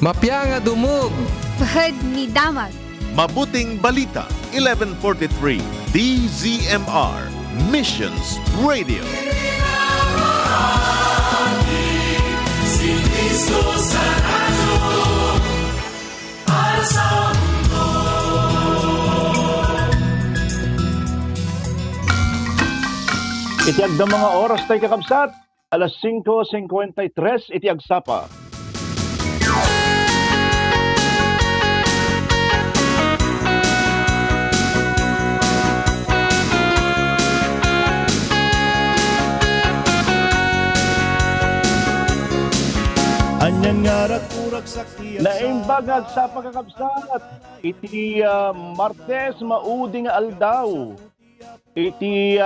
Mapya nga dumog. Bahad ni Damag. Mabuting Balita, 1143, DZMR, Missions Radio. Itiag ng mga oras tayo kakabsat, alas 5:53, itiag sapa. Anyan nga rakurak sakti naimbagag sa pagkakabsat, iti Martes maudi nga aldaw. Iti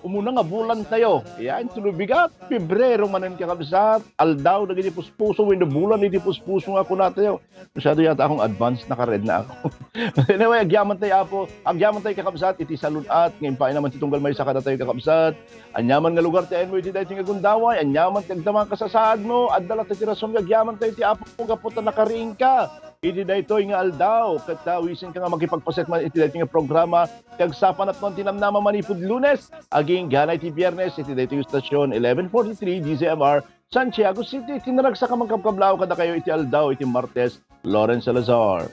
umuna nga bulan tayo. Yan, tulubigat. Pebrero manan kakabsat. Aldaw, naging puspuso. When the bulan, iti puspuso nga ako na tayo. Masyado yata akong advance, naka-red na ako. Anyway, agyaman tayo apo. Agyaman tayo kakabsat. Iti salunat. Ngayon pa naman si tunggal may sakada tayo kakabsat. Anyaman nga lugar tayo mo iti dahi nga gundaway. Anyaman tagdamang kasasaad mo. Adala tayo tirason nga agyaman tayo iti apo. Kaputan nakariing ka. Iti dayto nga aldaw, katawisin ka nga magipagpaset man iti dayto nga programa, kagsapan at non tinamnama manipud Lunes, aging ganay ti Biyernes, iti dayto yung stasyon 1143 DZMR, Santiago City, tinaragsa ka magkabkablaw kada kayo iti aldaw, iti Martes, Lawrence Salazar.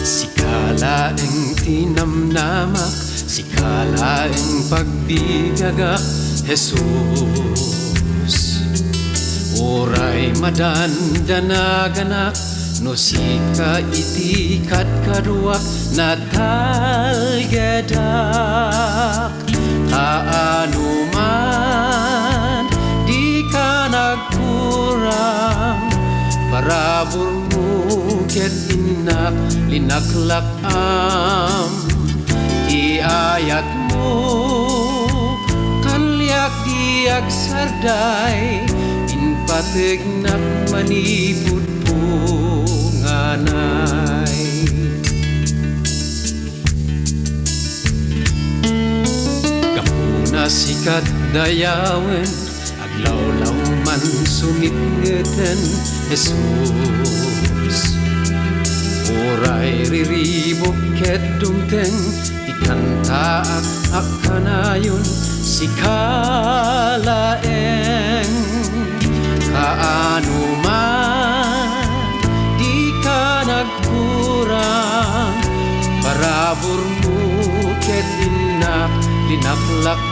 Sikalaing tinamnamak, sikalaing pagbigagak, Jesus. Uray madandanaganak, no sika iti kadkaduak, natalgadak. Kaano man, di ka nagkurang, parabor mo ket inak linaklak iayat mo kanliak diag sarday inpategnak manipud po nganay. Kapuna sikat dayawen aglawlaw man sumikngeten Jesus. Oray riribok ket dumteng ikanta ak akanayon sikalaeng. Kaano man di ka nagkurang, parabor mo ket inak linaklak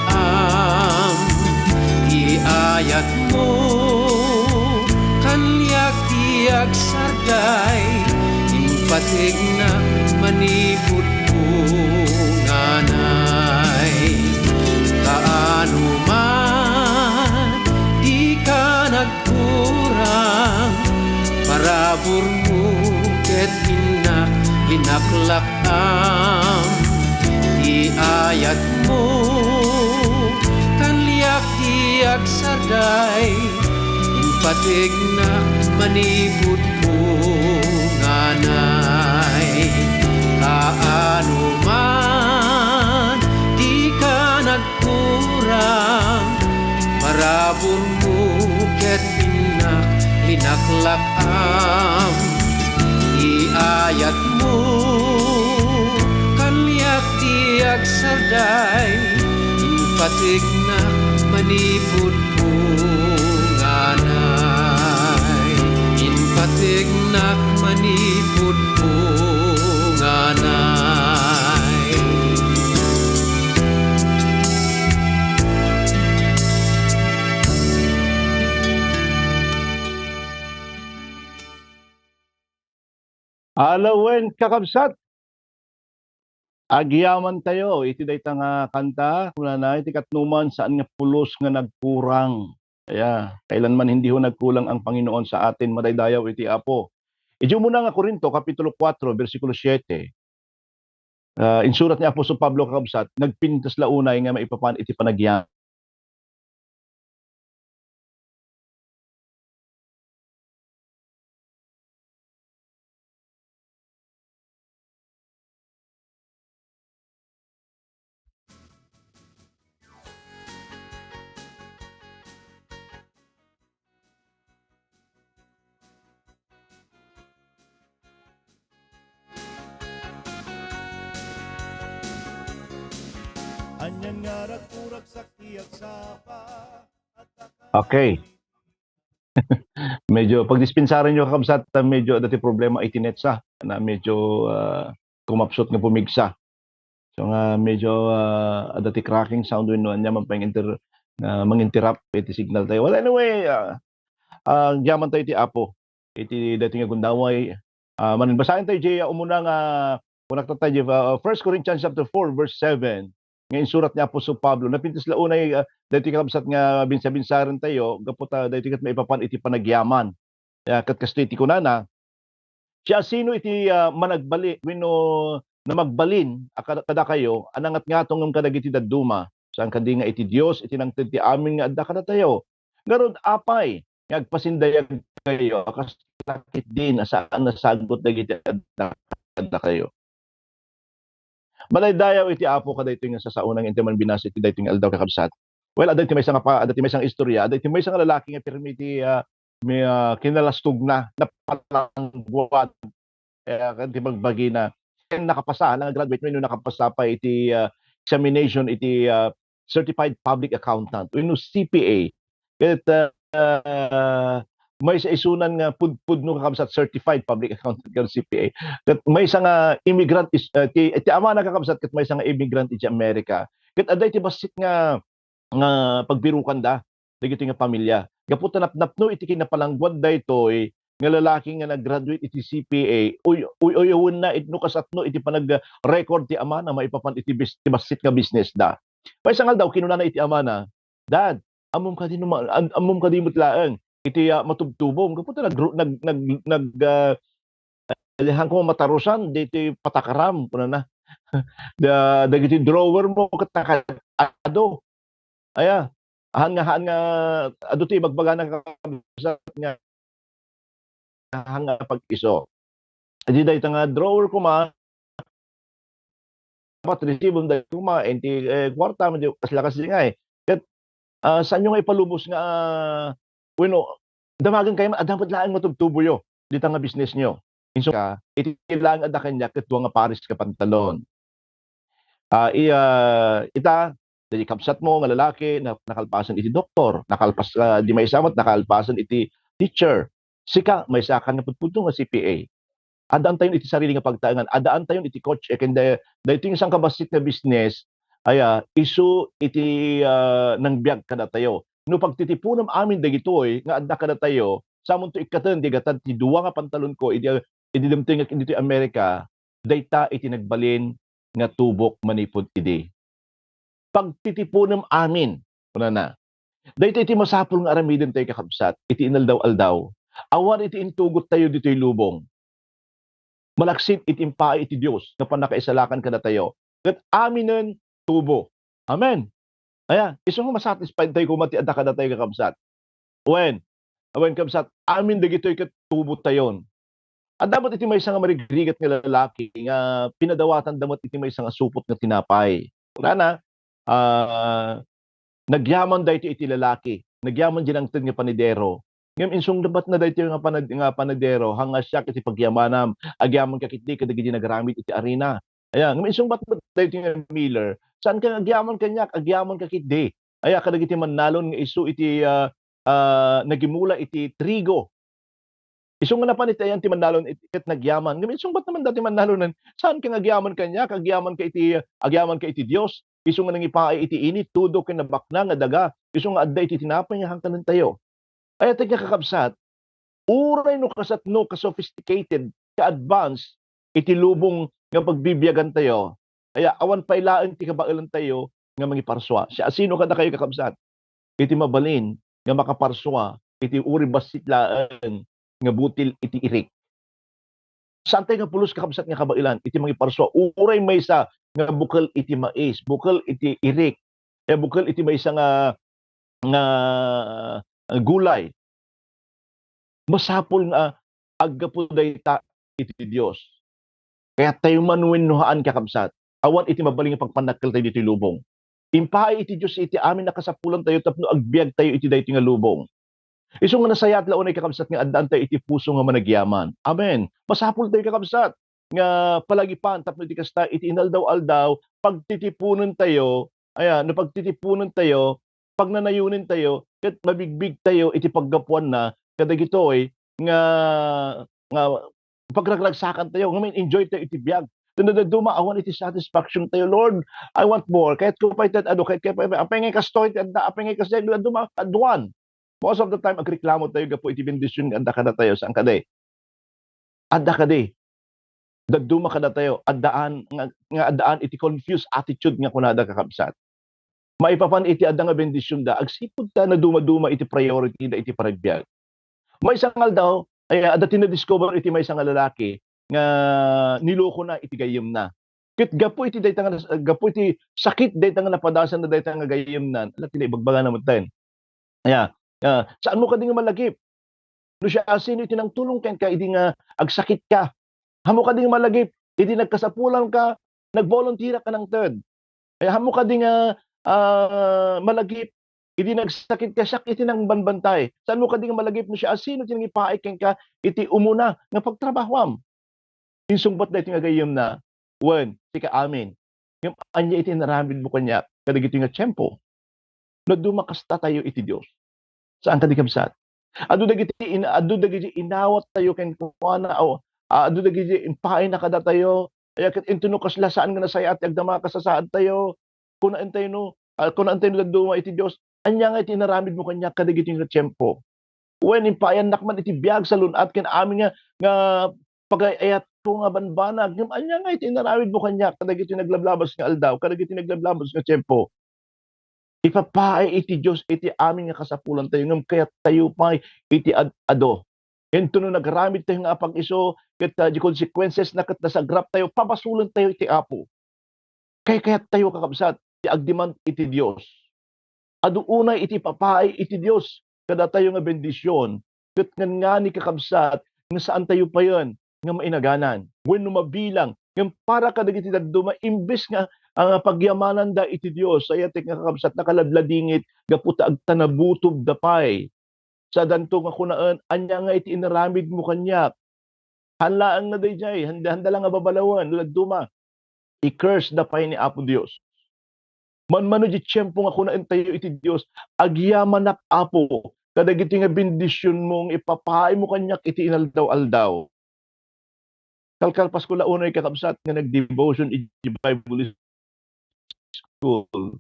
iayat mo kanliak diag sarday patig na manipud po nganay. Kaano man di ka nagkurang, parabor mo ket inak linaklak iayat mo kanliak diag sarday patig na manipud po nganay. Kaano man di ka nagkurang, parabor mo ket inak linaklak iayat mo kanliak diag sarday inpatig na manipud po nganay. Inpatig na manipud po nganay. Alawen kakabsat, agyaman tayo, iti dayta nga kanta, wala na, iti katnuman saan nga pulos nga nagkurang. Kaya, kailanman hindi ho nagkulang ang Panginoon sa atin, madaydayaw iti Apo. Idyo muna nga Korinto, Kapitulo 4, versikulo 7. Insurat ni Apostol Pablo kakabsat, nagpintas launay nga maipapan iti panagyan. Okay. Medyo pag dispensaran nyo kakabsat, medyo dati problema itinetsa na medyo kumapsot nga pumigsa. So nga medyo dati cracking sound win niya man pang mang-interrupt iti signal tayo. Well anyway, yaman tayo iti Apo. Iti dati nga gundaway. Manbasahin tayo Jay umuna nga kunak tayo 1 Corinthians chapter 4 verse 7. Ngayon surat ni Apostol Pablo napintis launay dati kabsat nga binsa-binsaran tayo gaputa dati kat maipapan iti panagyaman. Kat kastiti kunana siya sino iti managbali wenno na magbalin kada kayo anangat nga tong kadagiti dadduma saan kadi nga iti Dios iti nangted ti amin nga adda kada tayo. Garud apay ngagpasindayag kayo kas sakit din saan nasagot dagiti adda kayo. Balay dayaw iti Apo kada ito nga sa saunang intiman binasa iti daytoy nga aldaw kakabsat. Well, adati may isang istorya, adati may isang lalaki nga pirmi iti may kinalastog na napalangguan kanti magbagi na nakapasa na graduate no nakapasa pa iti examination iti certified public accountant no CPA. Ket may sa isunan nga pudpud no kakabsat certified public accountant ken CPA. Ket may isang immigrant iti ama na kakabsat ket may isang immigrant iti Amerika. Ket adday iti basit nga pagbirukan da dagiti nga pamilya. Gaputa napnapno iti kinapalangguad daytoy nga lalaki nga nag-graduate iti CPA uyun na itno kasatno iti panag-record ti ama na maipapan iti basit nga business da. May sangal daw kinuna iti ama na, Dad, amom kadi mutlaeng iti matubtubong gaputa lihan ko matarusan diti patakaram kuna na dagiti drawer mo katakado aya han nga adu ti bagbaga na kakabsat nga hanga pag-iso adi dayta nga drawer ko ma dapat receive dayta ko ma enti kwarta mo kaslakas nga ket saan nyo nga ipalubos nga bueno damagan kayo dapat laang matubtubo yo dita nga business nyo inso ka iti lang adda kanya ket nga paris ka pantalon ita dili kapsat mo nga lalaki na nakalpasan iti doktor nakalpas di may samat nakalpasan iti teacher sika may sakan nga pudpudto nga CPA adaan tayon iti sarili nga pagtaengan adaan tayon iti coach ken daytoy nga sang kabasit nga business isu iti nang biag kada tayo no pagtitipunom amin dagitoy nga adda kada tayo samon to ikaten di gatad ti duwa nga pantalon ko iti dimteng dito Amerika dayta iti nagbalin nga tubok manipod idi pagtitipunom amin kuna na dayta iti masapul nga aramiden tayo kakabsat iti inaldaw-aldaw awan iti intugot tayo ditoy lubong malaksit iti impay iti Dios nga panakaisalakan kada tayo ket aminen tubo amen aya isu nga masatisfied tayo kumati adda kada tayo kakabsat when kabsat amin dagitoy ket tubo tayon at dapat iti may isang marigrigat nga lalaki nga pinadawatan damat iti may isang supot nga tinapay wala na nagyaman dayto iti lalaki nagyaman din ang ted nga panidero ngem insung dapat na dayto nga panidero hanga siya iti pagyamanam agyaman kakitdi kadagiti nagaramit iti arena aya ngem insung bat dayto nga miller saan ka agyaman kanyak agyaman kakitdi aya kadagiti mannalon nga isu iti nagimula iti trigo isung nga napanitayan ti mannalon ket nagyaman ngem isung bat naman dati mannalonan saan ka agyaman kanyak agyaman ka iti Dios isung nga nangipaay iti init tudo ken nabakna nga daga isung nga adda iti tinapay nga hangtanen tayo ay tig kakabsat uray no kasatno ka sophisticated ka advanced iti lubong nga pagbibiyagan tayo aya awan pailaan ti kabailan tayo nga mangiparswa siya sino kada kayo kakabsat iti mabalin nga makaparswa iti uri basitlaan nga butil iti irik saan tayo nga pulos kakabsat nga kabailan iti mangiparswa uray maysa nga bukal iti mais bukal iti irik bukal iti maysa nga gulay masapol nga aggapo dayta iti Dios kaya tayo manwennohaan kakabsat awan iti mabaling nga pagpanakkel tayo ditoy lubong impaay iti Dios iti amin nakasapulan tayo tapno agbiag tayo iti daytoy nga lubong isu nga nasayat launay kakabsat nga addaan tayo iti puso nga managyaman amen masapol tayo kakabsat nga palagipan tapno iti kasta iti inaldaw-aldaw pagtitipunon tayo Ayan, no pagtitipunan tayo, pag nanayunin tayo, ket mabigbig tayo, iti paggapuan na, kadagitoy, nga, nga, pagragragsakan tayo, nga may enjoy tayo iti biyag. Dunadaduma, awan iti satisfaction tayo, Lord, I want more. Kahit ko pa iti, kahit pa, apay ngay kastoy, apay ngay kastoy, duma, aduan. Most of the time, agreklamo tayo, gapo iti bendisyon, anda ka na tayo, saan ka day? Adda ka day. Daduma ka na tayo, addaan, nga addaan, iti confused attitude nga kunada kakabsat. Maipapan iti adda nga bendisyon da, agsipod ta na duma-duma iti priority da iti paragbiag. May sangal daw, ay adda tinadiscover iti may sangal lalaki, nga niloko na iti gayem na. Kit gapo iti dayta nga, gapo iti sakit dayta nga napadasan na dayta nga gayem na, ala tila ibagbaga naman tayo. Saan mo ka di nga malagip? No siya sino iti nang tulong ken ka, idi nga agsakit ka. Hamo ka di nga malagip, idi nagkasapulan ka, nagvolunteer ka ng third. Kaya hamo ka di nga malagip, iti nagsakit ka, siya iti nang banbantay. Saan mo ka di nga malagip no siya sino iti nang ipaik ken ka, iti umuna nga pagtrabahwam. Insungbat da iti nga gayem na, wen, tika amin. Yung anya iti naramid mo kanya, kadagiti nga tiyempo. No dumakasta tayo iti Dios. Saan ka di kabsat? Adu dagiti inawat tayo ken kuana o adu dagiti impaay na kada tayo. Ay ket intuno kasla saan nga nasaya at agdama kasasaad tayo. Kunaan tayo no, kunaan tayo duma iti Dios. Anya nga iti naramid mo kanya kadagiti nga tiyempo. Wen impayan nakman iti biag sa lunat ken amin nga pagayat ko nga banbanag. Anya nga iti naramid mo kanya kadagiti naglablabas nga aldaw, kadagiti naglablabas nga tiyempo. Ipapaay iti Diyos iti amin nga kasapulan tayo ngem kayat tayo pa iti ado. Ento no nagramid tayo nga apag iso ket di consequences na ket nasagrap tayo papasulan tayo iti Apo. Kayat tayo kakabsat ti agdemand iti Dios. Adu unay iti papaay iti Dios kada tayo nga bendisyon ket nga ni kakabsat nga saan tayo pa yon nga mainaganan. Wenno mabilang ngem para kadagiti dagduma imbes nga ang pagyamanan da iti Dios ay atik nga kakabsat nakaladladingit gaputa agtanabutob dapay sa danto nga kunaan anya nga iti inaramid mo kanyak hanlaan na dayjay handa lang nga babalawan laduma i-curse dapay ni Apo Dios manmano di tiyempo nga kunaan tayo iti Dios agyaman nak Apo kadagiti nga bendisyon mong ipapaay mo kanyak iti inaldaw-aldaw kalkalpas ko launay kakabsat nga nag-devotion iti Bible school.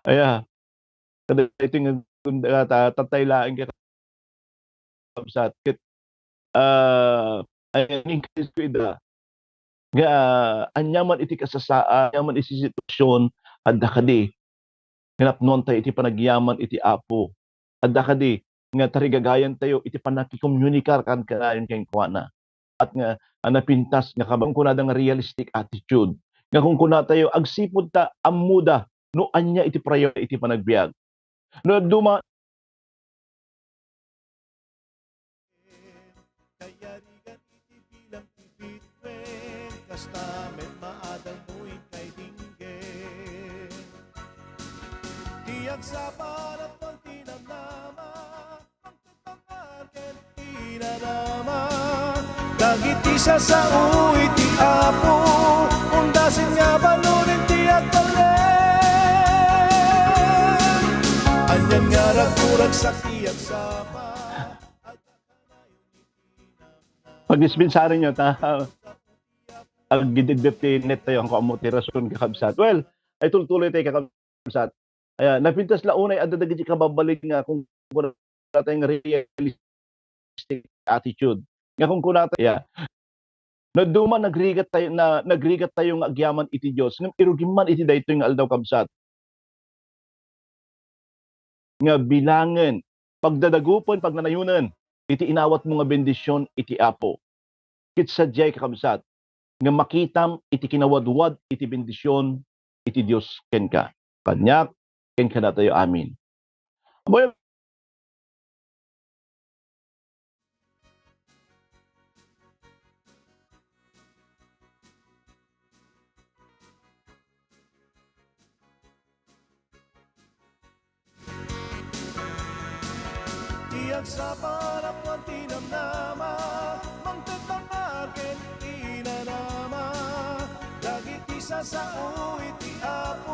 Aya, kada ito nga tataylaan ka kabsat. Ket aning ko ida nga anyaman iti kasasaan, anyaman iti sitwasyon adda kadi hinapnon tayo iti panagyaman iti Apo. Adda kadi nga tarigagayan tayo iti panakikomunikar kan kanayon ken kuana. At nga napintas nga kabang kunada nga realistic attitude. Nga kung kuna tayo agsipod ta amuda no anya iti prayo iti panagbiag. No duma kayarigan iti bilang tibitwen kastamet maadal mo'y kay dinggen tiyak sa panat ng tinamnama ang tutamarken inarama dagiti sa uwi ti Apo undasin nga balunin ti agpalen anyan nga ragurag sa tiyak sama pag-isbinsarin nyo ta agididipti net tayo ang kamuti rason kakabsat. Well, ay tultuloy tayo kakabsat. Aya, napintas launay adda dagiti kababalik nga kung kuna tayo nga realistic attitude. Nga kung kuna tayo na duma nagrigat tayo nga agyaman iti Dios ngem irugiman iti daytoy nga aldaw kabsat. Nga bilangen pagdadagupon pagnanayunan iti inawat mo nga bendisyon iti Apo. Kit sadyay kakabsat nga makitam iti kinawadwad iti bendisyon iti Dios ken ka. Kanyak ken kana tayo amin. Aboy tiyak sa panap ng tinamnama magtatamarken inanama dagiti sa uwi ti Apo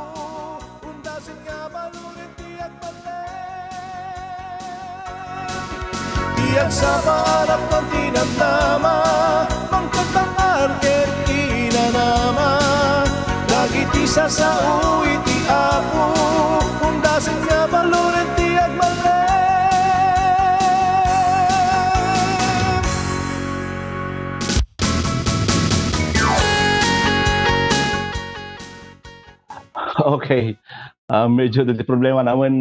tiyak sa pangarap ng tinamnama, mangkatangar ket inanama, dagit isa sa uwi ti Apo, undasin nga baluran ti agmalem. Okay. Medyo dati problema naman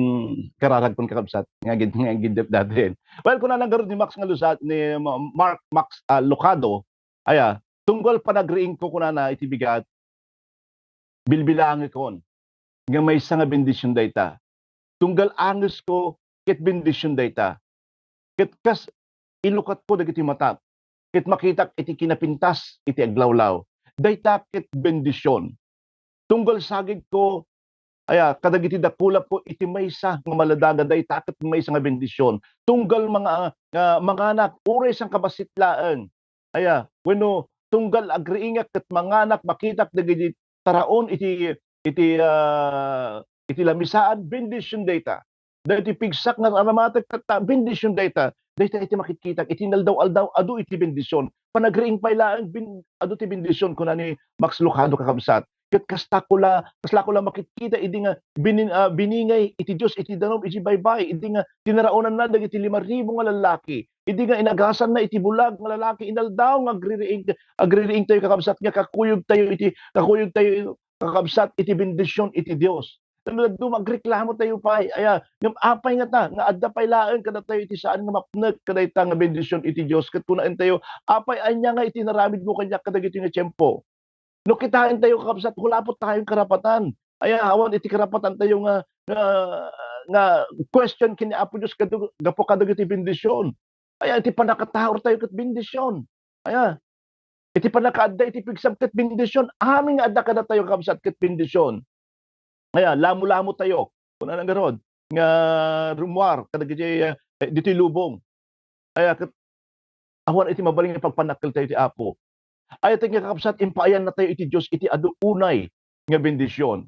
kararag kong kakabsat nga gidip datin. Well, kung nanagaroon ni Max nga lusat ni Mark Max Lucado, aya, tungkol pa nagriing ko kunana iti bigat bilbilangi kon nga may nga bendisyon dayta. Tunggal angis ko ket bendisyon dayta. Ket kas ilukat ko dagiti mata. Ket makitak iti kinapintas iti aglawlaw. Dayta ket bendisyon. Tunggal sagig ko aya kadagiti dakulap ko iti maysa nga maladaga dayta ket maysa nga bendisyon. Tunggal mga manganak uray sang kabasitlaan. Aya wenno tunggal agriingak ket manganak makitak dagiti taraon iti lamisaan bendisyon dayta. Dagiti pigsak nga aramatek ket bendisyon dayta. Dayta iti makikita iti naldaw-aldaw adu iti bendisyon. Panagriing paylaan adu ti bendisyon kunani Max Lucado kakabsat. Ket kasla ko la makikita idi nga biningay iti Dios iti danom iti baybay idi nga tinaraonan na dagiti 5,000 nga lalaki idi nga inagasan na iti bulag nga lalaki inaldaw nga agririing tayo kakabsat nga kakuyog tayo kakabsat iti bendisyon iti Dios. Tanod magreklamo tayo pa aya ngem apay nga ta nga adda pay laeng kada tayo iti saan nga mapnek kada ita nga bendisyon iti Dios ket kunaan tayo apay anya nga iti naramid mo kanya kadagiti nga tiempo. No kitain tayo kakabsat wala po tayong karapatan. Aya awan iti karapatan tayo nga question kini Apo Dios gapo kadagiti bendisyon. Aya iti panakataor tayo ket bendisyon. Aya iti panakaadda iti pigsam ket bendisyon. Amin nga adda kada tayo kakabsat ket bendisyon. Aya lamo-lamo tayo. Kuna nang garod nga rumwar kadagiti dito'y lubong. Aya ket awan iti mabaling nga pagpanakkel tayo ti Apo. Ay iti nga kakabsat impaayan na tayo iti Dios iti adu unay nga bendisyon.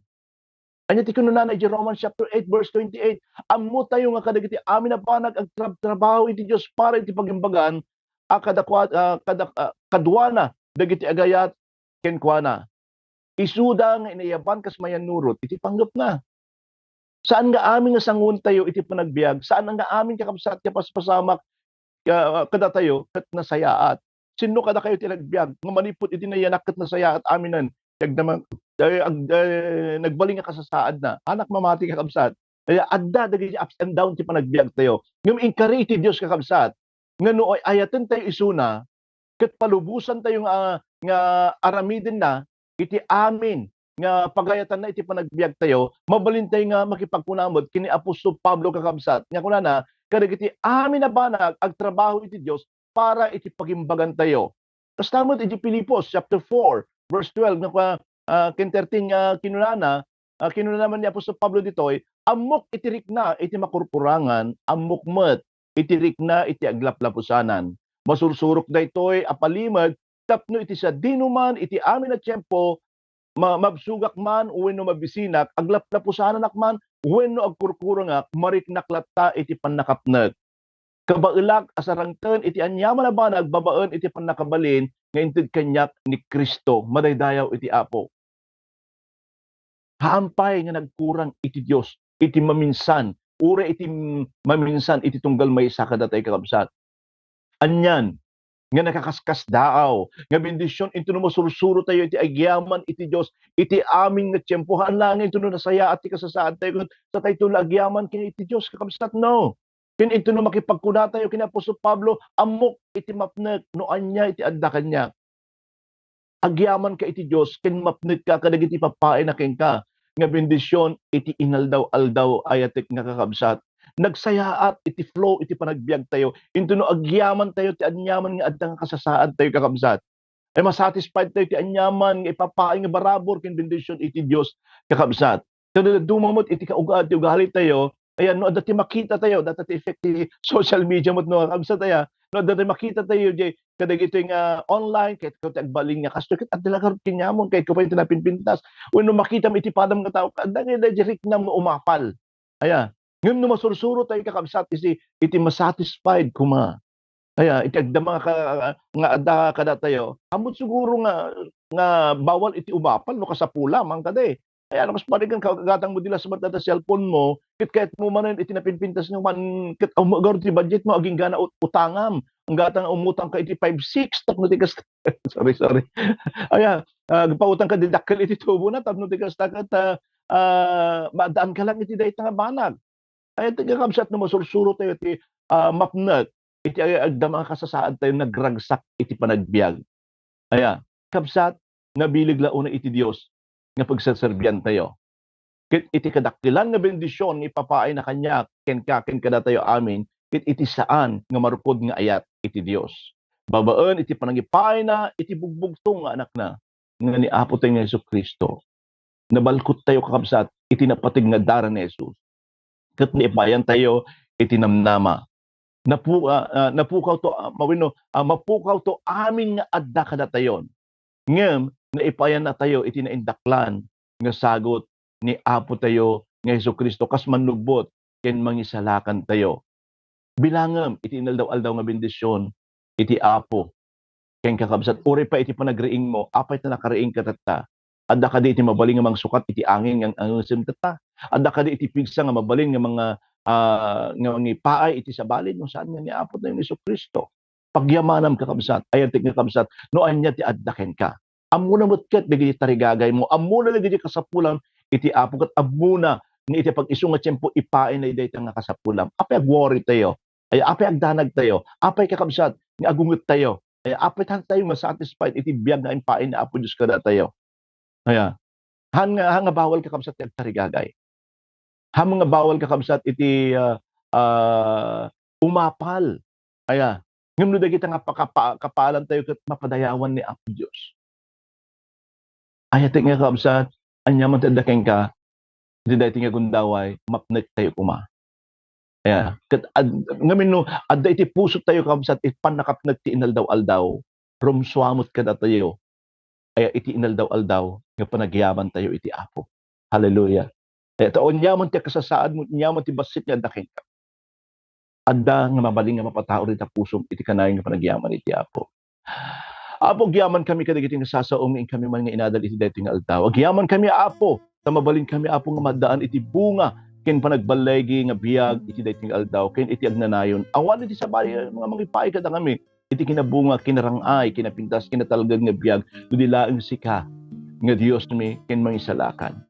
Anya ti kununana iti Romans chapter 8 verse 28. Ammo tayo nga kadagiti amin na panag ag trabaho iti Dios para iti pagimbagan kadwana dagiti agayat kenkwana. Isuda nga inayaban kas mayanurot iti panggap na. Saan nga amin nga sangun tayo iti panagbiag? Saan nga amin kakabsat nga paspasamak kada tayo ket nasayaat? Sino kada kayo tinagbiag nga manipot iti nayanak ket nasayaat aminan yagdamang nagbaling nga kasasaad na anak mamati kakabsat. Kaya adda dagiti ups and down ti panagbiag tayo. Ngem inkari ti Dios kakabsat nga nooy ayaten tayo isuna ket palubusan tayo nga aramiden na iti amin nga pagayatan na iti panagbiag tayo mabalin tayo nga makipagkunamod kini Apostol Pablo kakabsat nga kunana kadagiti amin na banag ag trabaho iti Dios para iti pagimbagan tayo. Kas tamot iti Pilipos chapter 4 verse 12 nga ken 13 nga kinunana naman ni Apostol Pablo ditoy amok itirik na iti makurkurangan amok met itirik na iti aglaplapusanan. Masursurok daytoy apalimad tapno iti sa dinuman iti amin na tiempo mabsugak man wenno mabisinak aglaplapusanan akman wenno agkurkurangak mariknaklatta iti pannakapnet. Kabaelag asarangten iti anyaman na banag babaen iti pannakabalin nga inted kanyak ni Kristo madaydayaw iti Apo. Haampay nga nagkurang iti Dios iti maminsan ura iti maminsan iti tunggal maysa kada tayo kakabsat. Anyan nga nakakaskas daaw nga bendisyon iti no masursuro tayo iti agyaman iti Dios iti aming nga tiempohan lang iti no nasaya at kasasaad tayo sa tayo agyaman kini iti Dios kakabsat no. Ken ito no makipagkuna tayo kina Apostol Pablo amok iti mapnek no anya iti adda kanya. Agyaman ka iti Dios ken mapnek ka kadagiti papain na ken ka nga bendisyon iti inaldaw-aldaw ayatek nga kakabsat. Nagsayaat iti flow iti panagbiag tayo. Into no agyaman tayo ti anyaman nga adda nga kasasaad tayo kakabsat. Ay masatisfied tayo ti anyaman nga ipapain nga barabor ken bendisyon iti Dios kakabsat. Tano dumamot iti kaugat ti ugali tayo. Ayan, no, dati makita tayo, dati effect ti social media mo, no, kabsa tayo, no, dati makita tayo, jay, kadagito yung online, kahit ko tagbaling nga, kasto, kahit adala ka kinyamon, kahit ko pa yung tinapinpintas, no, makita mo iti padam nga tao, kadang yung dajirik na umapal. Ayan, ngayon no, masursuro tayo kakabsat, iti masatisfied kuma, Aya iti agda mga nga adda kada tayo, amot siguro nga bawal iti umapal no kasapula man kada, eh. Kaya no kas parigan kagatang mo dila sa mata cellphone mo, ket kahit mo manen iti napinpintas nyo man ket garo ti budget mo aging gana utangam. Ang gatang umutang ka iti 5-6 tapno ti kas sorry. Aya, pautang ka didakkel iti tubo na tapno ti kas taket maadaan ka lang iti dayta nga banag. Ay ti kakabsat no masursuro tayo ti mapnet. Iti agda mga kasasaad tayo nagragsak iti panagbiag. Aya, kabsat nabilig launa iti Dios nga pagsaserbian tayo. Ket iti kadakkelan nga bendisyon ipapaay na kanya ken kada tayo amin, ket iti saan nga marupod nga ayat iti Dios. Babaen iti panagipay na iti bugbugtong nga anak na nga ni Apo tayo nga Jesucristo. Nabalkot tayo kakabsat iti napatig nga dara ni Jesus. Ket niipayan tayo iti namnama. Napukaw to mapukaw to amin nga adda kada tayon. Ngem naipayan na tayo iti naindaklan nga sagot ni Apo tayo nga Jesucristo kas manugbot ken mangisalakan tayo. Bilangem iti inaldaw-aldaw nga bendisyon iti Apo ken kakabsat uri pa iti panagriing mo apay ta nakariing katata. Adda kadi iti mabaling nga mga sukat iti angin nga angusem tata. Adda kadi iti pigsa nga mabaling nga mga nga mangipaay iti sabalin no saan nga ni Apo tayo ni Jesucristo. Pagyamanam kakabsat ayan ti kakabsat no anya ti addaken ka. Amuna metket dagiti tarigagay mo, amuna dagiti kasapulan iti Apo ket amuna ni iti pag-isu nga tiempo ipaay na dayta nga kasapulan. Apay agworry tayo. Ay apay agdanag tayo. Apay kakabsat nga agunget tayo. Ay apay tayo masatisfied iti biag nga ipaay ni Apo Dios kada tayo. Aya. Hanga bawal kakabsat ti tarigagay. Hamang nga bawal kakabsat iti umapal. Aya. Ngem no dagiti nga kapalan tayo ket mapadayawan ni Apo Dios. Aya ti nga kakabsat anya man taddaken ka iti daytoy nga gundaway mapnek tayo kuma. Aya. Ket ngamin no adda iti puso tayo kakabsat iti panakapnek ti inaldaw-aldaw rumsuamot kada tayo. Aya iti inaldaw-aldaw nga panagyaman tayo iti Apo. Hallelujah. Ito, onyaman ti kasasaad mo, onyaman ti basit nga daking ka. Adda nga mabaling nga mapatao rin ta puso, iti kanayon nga panagyaman iti Apo. Apo, gyaman kami kadagiti nga sasaungin kami man nga inadal iti daytoy nga aldaw. Agyaman kami Apo, ta mabaling kami Apo nga madaan iti bunga, ken panagbalegi nga biyag iti daytoy nga aldaw, ken iti agnanayon. Awan iti sabali mga mangipaay kada kami, iti kinabunga, kinarangay, kinapintas, kinatalgag nga biyag, dudilaeng sika, nga Dios mi, ken mangisalakan.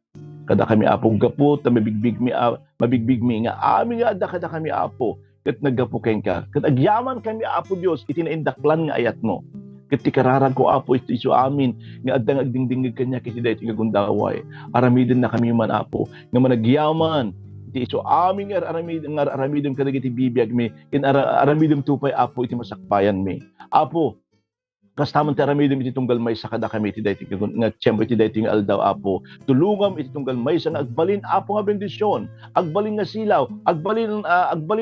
Kada kami Apo gapu ta mabigbig mi nga amin nga adda kada kami Apo ket naggapu ken ka ket agyaman kami Apo Dios iti naindaklan nga ayat mo ket ti kararag ko Apo iti isu amin nga adda nga agdingdingeg kanya ket daytoy nga gundaway aramiden na kami man Apo nga managyaman iti isu amin nga aramiden kadagiti bibiyag mi ken aramiden tupay Apo iti masakbayan mi Apo kas tamon ti aramidem iti tunggal maysa kada kami iti daytoy nga tiempo iti daytoy nga aldaw Apo. Tulungam iti tunggal maysa nga agbalin Apo nga bendisyon, agbalin nga silaw, agbalin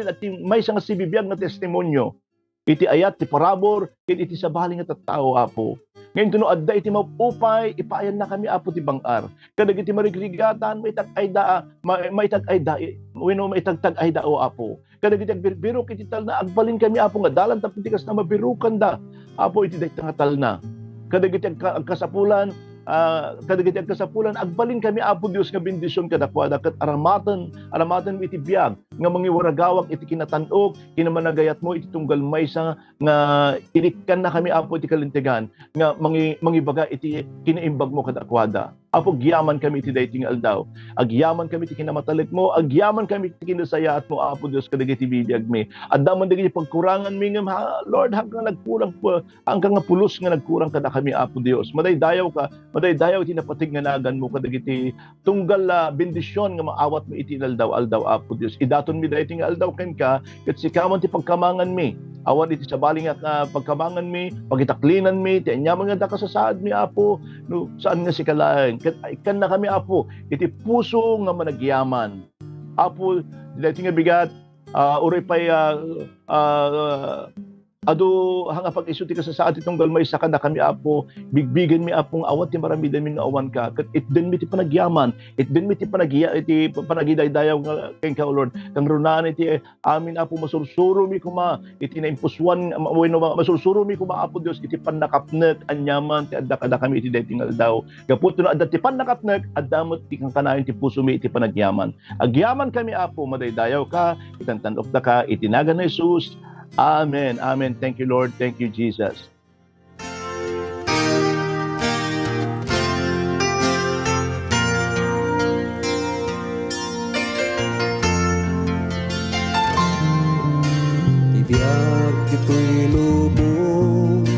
at maysa nga sibibiyag nga testimonyo. Iti ayat ti parabor ken iti sabali nga tattao Apo. Ngayon tuno adda iti mapupay ipaayan na kami Apo ti bangar. Kadagiti marigrigatan maitag-ay da o Apo. Kadagiti agbirbiro iti tal na agbalin kami Apo nga dalan tapno ti kas na mabirukan da. Apo iti dayta nga tal na. Kadagiti agkasapulan agbalin kami Apo Dios nga bendisyon kadakwada ket aramatan iti biag nga mangiwaragawak iti kinatan-og kinamanagayat mo iti tunggal maysa nga inikkan na kami Apo iti kalintegan nga mangibaga iti kinaimbag mo kadakwada. Apo gyaman kami iti daytoy nga aldaw. Agyaman kami iti kinamatalit mo, agyaman kami iti kinasayaat mo Apo Dios kadagiti bibiyag mi. Adda man dagiti pagkurangan mi ngem Lord hanggang nagkurang hanggang nga pulos nga nagkurang kada kami Apo Dios. Madaydayaw iti napatig nga nagan mo kadagiti tunggal bendisyon nga maawat mo iti aldaw Apo Dios. Idaton mi daytoy nga aldaw ken ka ket sikaman ti pagkamangan mi. Awan iti sabali nga pagkamangan mi, pagitaklinan mi, ti anyaman nga da kasasaad mi Apo no saan nga sikalaen. Kan na kami Apo iti puso nga managyaman Apo daytoy nga bigat uray pay Ado hanga pag isuti ka sa atin itong galmay sa kada kami apo, bigbigan mi apong awat ti maramidan mi nga awan ka. Ket it den mi ti panagyaman, it den mi ti panagiya iti panagidaydayaw nga ken ka, O Lord. Kang runaan iti amin apo masursuro mi kuma iti naimpuswan wenno masursuro mi kuma apo Dios iti pannakapnek anyaman ti adda kada kami iti daytoy nga aldaw. Gaputo no adda ti pannakapnek addamot ti kang kanayon ti puso mi iti panagyaman. Agyaman kami apo madaydayaw ka, itantanok da ka itinagan ni Jesus. Amen. Amen. Thank you, Lord. Thank you, Jesus. Ibiyag ito'y lubong,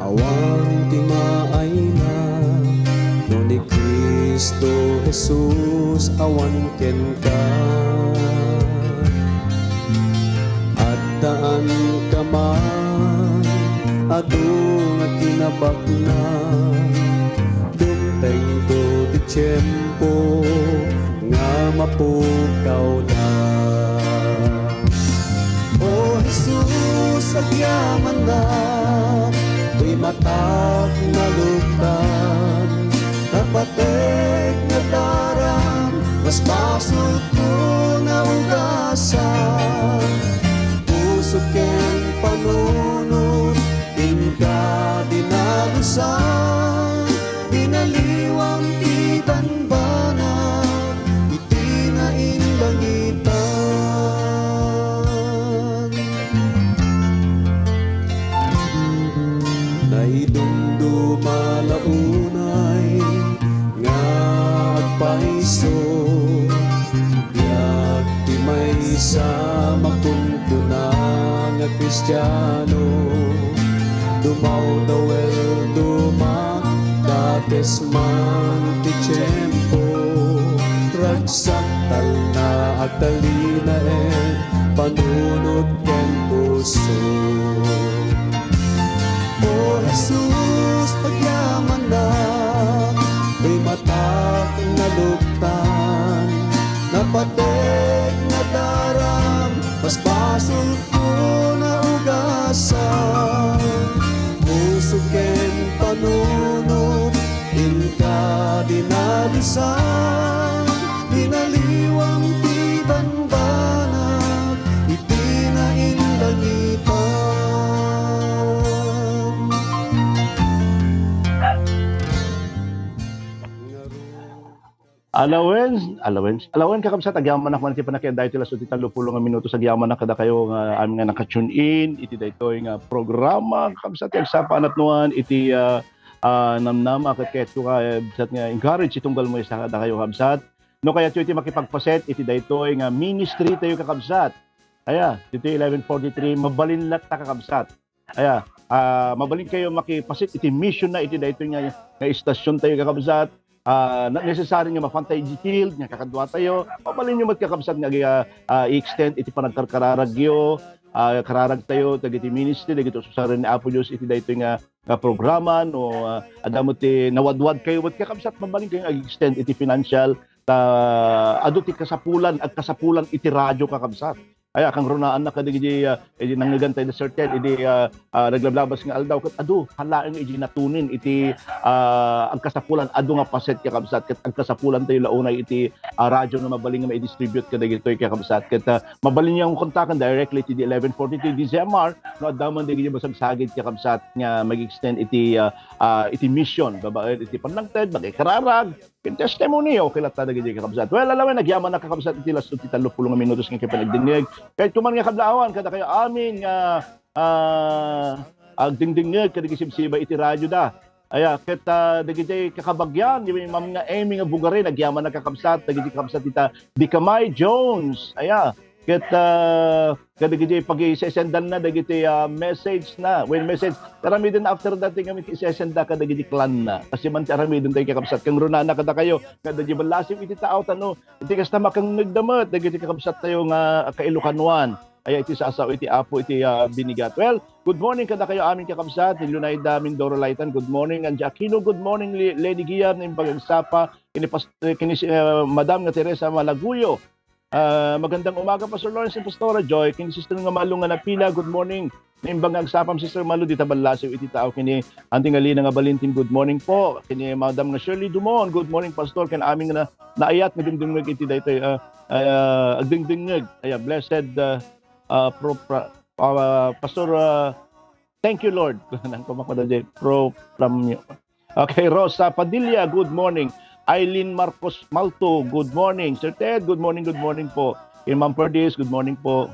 awang timaay na, no ni Kristo Jesus awan ken ka. Daan ka man, ado nga kinabaknan, dumteng do ti tiyempo, nga mapukaw na. O Jesus, agyaman na, tuy matag na luktan, napatek na darang, mas pasod ko na ugasan. Suken panunod, inka dinalusan, binaliwang ibanbana, iti na inlangitan. Naidumduma launay, nga agpaiso, biag ti may sama kuntunan nga Kristiyano, dumaw dawel dumak, dates man ti tiyempo, ragsaktal na agtalina panunod ken puso. O Jesus, pagyaman na, may matak na luktan, napatek na darang, mas basol ko na ugasan. Puso ken panunod, inka dinalisan, binaliwang tibanbanag, iti na inlangitan. Alawen kakabsat agyaman ako man ti panakyan dahil tila so ti 30 nga minuto sa agyaman na kada kayo nga amin nga naka-tune in iti daytoy nga programa kakabsat agsapa anatnuan iti namnama ket keto ka bisat nga encourage itong galmoy sa kada kayo kakabsat no kaya iti makipagpaset iti daytoy nga ministry tayo kakabsat aya iti 1143 mabalinlat ta kakabsat aya mabalin kayo makipasit iti mission na iti daytoy nga istasyon tayo kakabsat. Not necessary nga mapantay di field nga kakadwa tayo mabalin nyo magkakabsat nga i-extend iti panagkarkararagyo kararag tayo dagiti ministry dagiti ususaran ni Apo Dios iti daytoy nga programa no adamot ti nawadwad kayo magkakabsat mabalin kayo ag-extend iti financial adu ti kasapulan iti radyo kakabsat. Ay kang runaan na kadigidi nangnagantay na certain idi naglablabas nga aldaw ket adu halaeng idi natunin iti ang kasapulan adu nga paset kakabsat ket ang kasapulan tayo launay iti radyo na mabaling nga i-distribute kadagitoy kakabsat ket mabalin yang kontakan directly ti 1142 DZMR no addaman digidi basagsagid kakabsat nga mag-extend iti mission babae iti panlangted bagay kararag ken testimony okay la ta digidi kakabsat. Well alaway nagyaman na kakabsat iti last 30 nga minutos nga kipanagdinig kahit kuman nga kadlaawan kada kayo amin nga agdingdingeg kadagi sibsiba iti radyo da. Aya ket dagiti kakabagyan di ma'am nga Amy nga bugare nagyaman na kakabsat dagiti kakabsat ita Dikamay Jones. Aya ket kadagiti pag-isesendan na dagiti message na when message karami din after that kami isesenda kadagiti clan na kasi man karami din tayo kakabsat kang runana kada kayo kada di balasim iti tao tano iti kasta makang nagdamot dagiti kakabsat tayo nga kailukanwan ay iti sa asaw iti Apo iti binigat. Well, good morning kada kayo amin kakabsat ni Lunayda Mindoro Laitan. Good morning and Aquino. Good morning Lady Gia ning pagagsapa kini Madam nga Teresa Malaguyo. Magandang umaga Pastor Lawrence and Pastora Joy. Kini sister nga malungan na pila. Good morning. Naimbang agsapam si Sir Malu, di tabalasi iti tao kini anting alina nga Balintin, good morning po. Kini Madam nga Shirley Dumon, good morning Pastor. Ken aming na naayat nga dingdingeg iti daytoy agdingdingeg. Blessed Pastor, thank you Lord. Nang kumakada jay pro from you. Okay, Rosa Padilla, good morning. Eileen Marcos Malto, good morning. Sir Ted, good morning po. Kay Ma'am Perdis, good morning po.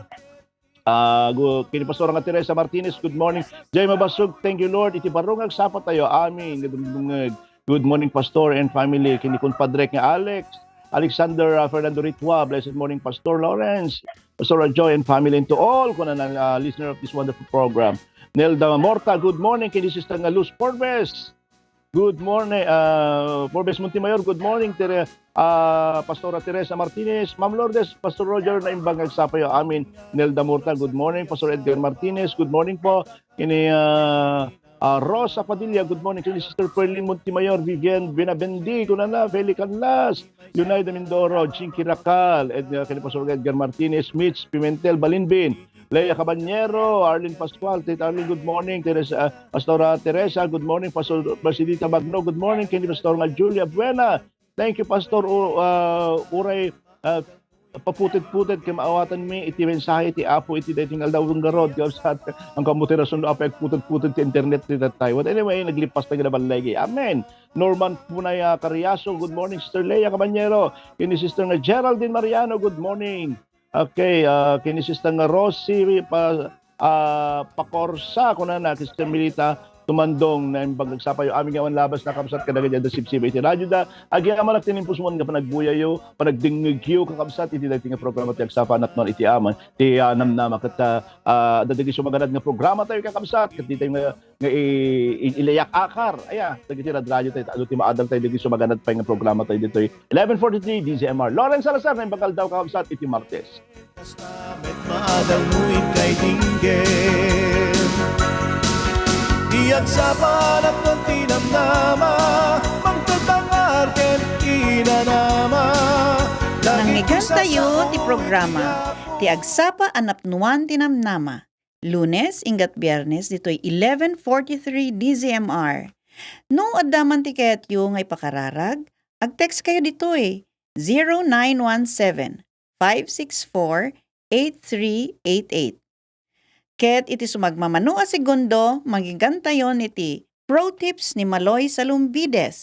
Kini Pastor nga Teresa Martinez, good morning. Jay Mabasug, thank you Lord. Iti barungag sapat tayo. Amin. Good morning Pastor and family. Kini Padre nga Alex, Alexander Fernando Ritua, blessed morning Pastor Lawrence, Pastor Joy and family, and to all kuna na listener of this wonderful program. Nelda Morta, good morning. Kini Sister nga Luz Forbes. Good morning, Forbes Montemayor, good morning. Pastora Teresa Martinez, Ma'am Lourdes, Pastor Roger na imbang nagsapayo amin. Nelda Morta, good morning. Pastor Edgar Martinez, good morning po. Kini Rosa Padilla, good morning. Kini Sister Perlin Montemayor, Vivian Benabendi, kunana, Feli Canlas, United Mindoro, Chinky Racal, kini Pastor Edgar Martinez, Mitch Pimentel Balinbin, Leia Cabanyero, Arlene Pascual, Tita Arlene, good morning. Pastora Teresa, good morning. Pastor Basilita Magno, good morning. Kini Pastor nga Julia Buena, thank you Pastor Uray, paputit-putit kay maawatan mi iti mensahe ti Apo iti dating aldawong garod sa ang kamuterason apek putit-putit ti internet ti tatay. But anyway, naglipas na ginaban lagi. Amen. Norman Punay Cariaso, good morning. Sister Leia Cabanyero, kini Sister nga Geraldine Mariano, good morning. Okay, kini Sister nga Rosie Pakorsa kunana, Sister Milita tumandong na imbag nagsapayo aming gawan labas na kamsat kadaga dyan da sipsip iti radyo da agi aman at tinimpus mo nga panagbuyayo panagdingigyo kakabsat iti dating nga programa ti agsapa anak non iti aman ti namnama kat dadagi sumaganad nga programa tayo kakabsat kat tayo nga ilayak akar dagiti radyo tayo ado ti maadang tayo dagi sumaganad pa nga programa tayo dito 11:43 DZMR Lawrence Salazar na imbag daw kakabsat iti Martes. Met maadang muin kay Dinggel Iyag sa panap ng tinamnama Magtatangar ken inanama Nangyigan tayo ti programa ti Agsapa Anapnuan Tinamnama Lunes ingat Biyernes ditoy 11:43 DZMR. No addaman ti ketyo ngay pakararag, ag-text kayo ditoy 0917-564-8388. Ket iti sumagmamano a segundo, magigantayon iti Pro Tips ni Maloy Salumbides.